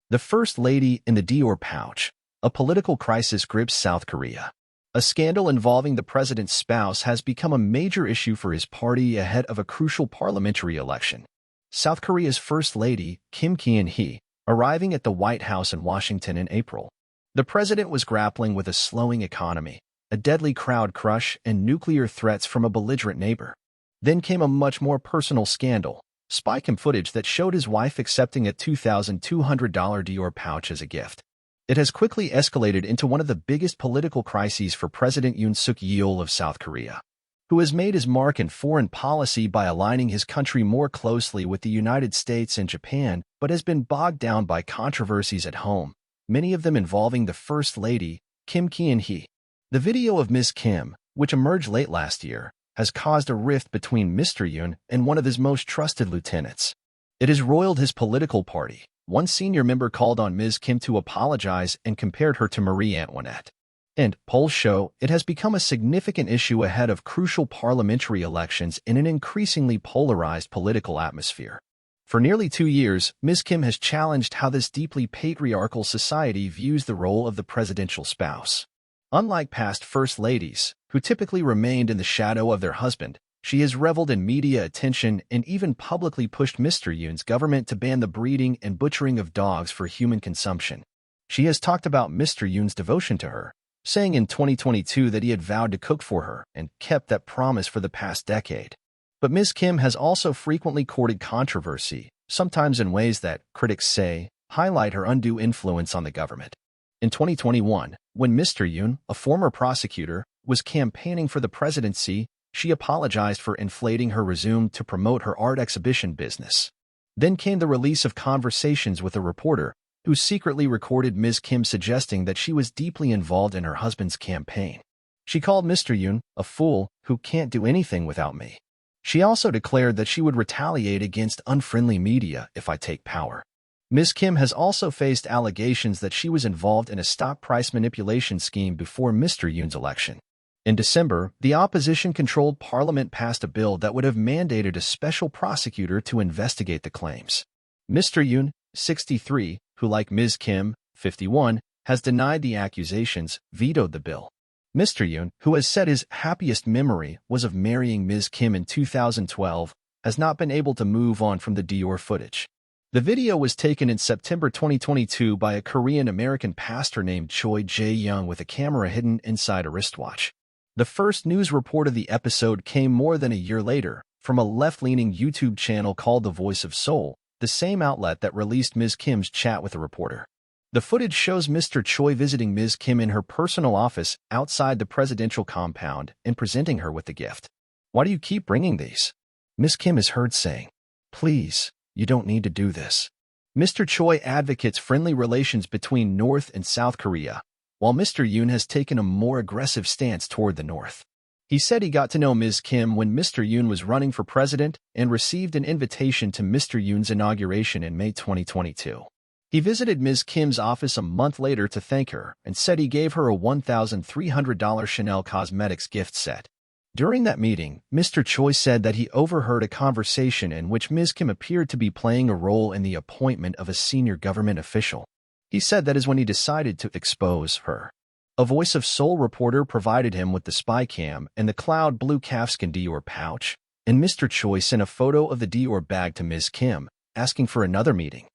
The First Lady in the Dior pouch. A political crisis grips South Korea. A scandal involving the president's spouse has become a major issue for his party ahead of a crucial parliamentary election. South Korea's First Lady, Keon Hee, arriving at the White House in Washington in April. The president was grappling with a slowing economy, a deadly crowd crush, and nuclear threats from a belligerent neighbor. Then came a much more personal scandal, spy cam footage that showed his wife accepting a $2,200 Dior pouch as a gift. It has quickly escalated into one of the biggest political crises for President Yoon Yeol of South Korea, who has made his mark in foreign policy by aligning his country more closely with the United States and Japan, but has been bogged down by controversies at home, many of them involving the First Lady, Keon Hee. The video of Ms. Kim, which emerged late last year, has caused a rift between Mr. Yoon and one of his most trusted lieutenants. It has roiled his political party. One senior member called on Ms. Kim to apologize and compared her to Marie Antoinette. And polls show it has become a significant issue ahead of crucial parliamentary elections in an increasingly polarized political atmosphere. For nearly 2 years, Ms. Kim has challenged how this deeply patriarchal society views the role of the presidential spouse. Unlike past first ladies, who typically remained in the shadow of their husband, she has reveled in media attention and even publicly pushed Mr. Yoon's government to ban the breeding and butchering of dogs for human consumption. She has talked about Mr. Yoon's devotion to her, saying in 2022 that he had vowed to cook for her and kept that promise for the past decade. But Ms. Kim has also frequently courted controversy, sometimes in ways that, critics say, highlight her undue influence on the government. In 2021, when Mr. Yoon, a former prosecutor, was campaigning for the presidency, she apologized for inflating her resume to promote her art exhibition business. Then came the release of conversations with a reporter who secretly recorded Ms. Kim suggesting that she was deeply involved in her husband's campaign. She called Mr. Yoon a fool who can't do anything without me. She also declared that she would retaliate against unfriendly media if I take power. Ms. Kim has also faced allegations that she was involved in a stock price manipulation scheme before Mr. Yoon's election. In December, the opposition-controlled parliament passed a bill that would have mandated a special prosecutor to investigate the claims. Mr. Yoon, 63, who like Ms. Kim, 51, has denied the accusations, vetoed the bill. Mr. Yoon, who has said his happiest memory was of marrying Ms. Kim in 2012, has not been able to move on from the Dior footage. The video was taken in September 2022 by a Korean-American pastor named Choi Jae-young with a camera hidden inside a wristwatch. The first news report of the episode came more than a year later, from a left-leaning YouTube channel called The Voice of Seoul, the same outlet that released Ms. Kim's chat with a reporter. The footage shows Mr. Choi visiting Ms. Kim in her personal office outside the presidential compound and presenting her with the gift. "Why do you keep bringing these?" Ms. Kim is heard saying, "Please, you don't need to do this." Mr. Choi advocates friendly relations between North and South Korea, while Mr. Yoon has taken a more aggressive stance toward the North. He said he got to know Ms. Kim when Mr. Yoon was running for president and received an invitation to Mr. Yoon's inauguration in May 2022. He visited Ms. Kim's office a month later to thank her and said he gave her a $1,300 Chanel Cosmetics gift set. During that meeting, Mr. Choi said that he overheard a conversation in which Ms. Kim appeared to be playing a role in the appointment of a senior government official. He said that is when he decided to expose her. A Voice of Seoul reporter provided him with the spy cam and the cloud blue calfskin Dior pouch, and Mr. Choi sent a photo of the Dior bag to Ms. Kim, asking for another meeting.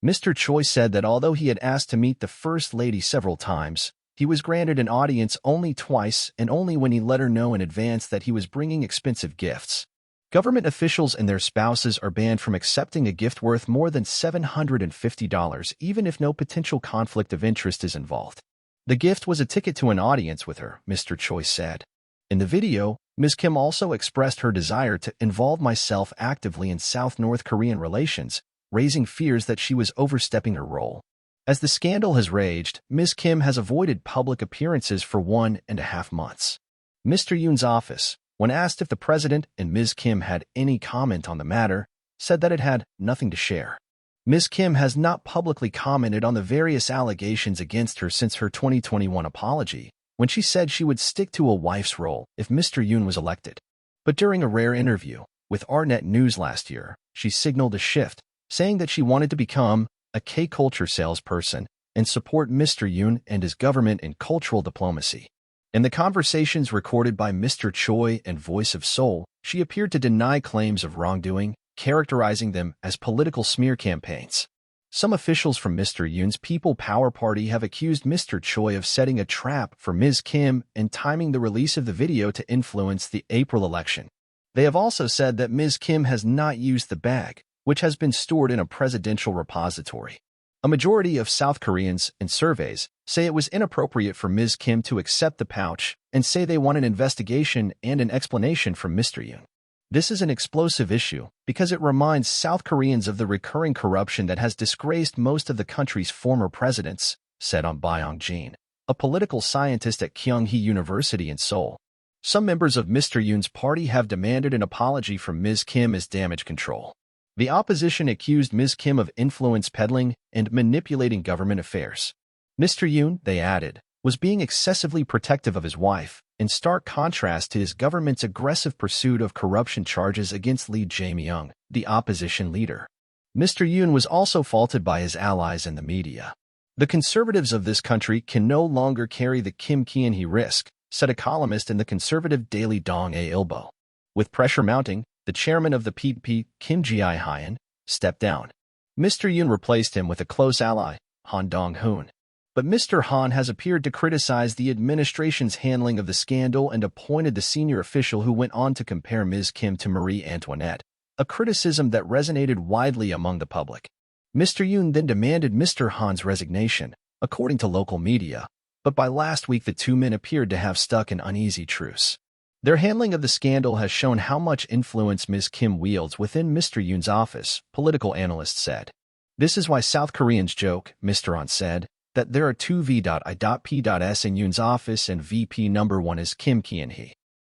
Mr. Choi said that although he had asked to meet the First Lady several times, he was granted an audience only twice and only when he let her know in advance that he was bringing expensive gifts. Government officials and their spouses are banned from accepting a gift worth more than $750 even if no potential conflict of interest is involved. The gift was a ticket to an audience with her, Mr. Choi said. In the video, Ms. Kim also expressed her desire to involve myself actively in South-North Korean relations, raising fears that she was overstepping her role. As the scandal has raged, Ms. Kim has avoided public appearances for 1.5 months. Mr. Yoon's office, when asked if the president and Ms. Kim had any comment on the matter, said that it had nothing to share. Ms. Kim has not publicly commented on the various allegations against her since her 2021 apology, when she said she would stick to a wife's role if Mr. Yoon was elected. But during a rare interview with Arnet News last year, she signaled a shift, saying that she wanted to become a K-culture salesperson, and support Mr. Yoon and his government in cultural diplomacy. In the conversations recorded by Mr. Choi and Voice of Seoul, she appeared to deny claims of wrongdoing, characterizing them as political smear campaigns. Some officials from Mr. Yoon's People Power Party have accused Mr. Choi of setting a trap for Ms. Kim and timing the release of the video to influence the April election. They have also said that Ms. Kim has not used the bag, which has been stored in a presidential repository. A majority of South Koreans in surveys say it was inappropriate for Ms. Kim to accept the pouch and say they want an investigation and an explanation from Mr. Yoon. This is an explosive issue because it reminds South Koreans of the recurring corruption that has disgraced most of the country's former presidents, said on Byung-jin, a political scientist at Keon Hee University in Seoul. Some members of Mr. Yoon's party have demanded an apology from Ms. Kim as damage control. The opposition accused Ms. Kim of influence peddling and manipulating government affairs. Mr. Yoon, they added, was being excessively protective of his wife, in stark contrast to his government's aggressive pursuit of corruption charges against Lee Jae-myung, the opposition leader. Mr. Yoon was also faulted by his allies and the media. The conservatives of this country can no longer carry the Keon Hee risk, said a columnist in the conservative daily Dong-a-ilbo. With pressure mounting, the chairman of the PDP, Kim Jae-hyun, stepped down. Mr. Yoon replaced him with a close ally, Han Dong-hoon. But Mr. Han has appeared to criticize the administration's handling of the scandal and appointed the senior official who went on to compare Ms. Kim to Marie Antoinette, a criticism that resonated widely among the public. Mr. Yoon then demanded Mr. Han's resignation, according to local media, but by last week the two men appeared to have stuck an uneasy truce. Their handling of the scandal has shown how much influence Ms. Kim wields within Mr. Yoon's office, political analysts said. This is why South Koreans joke, Mr. Han said, that there are two V.I.P.S in Yoon's office and VP number 1 is Kim Keon Hee.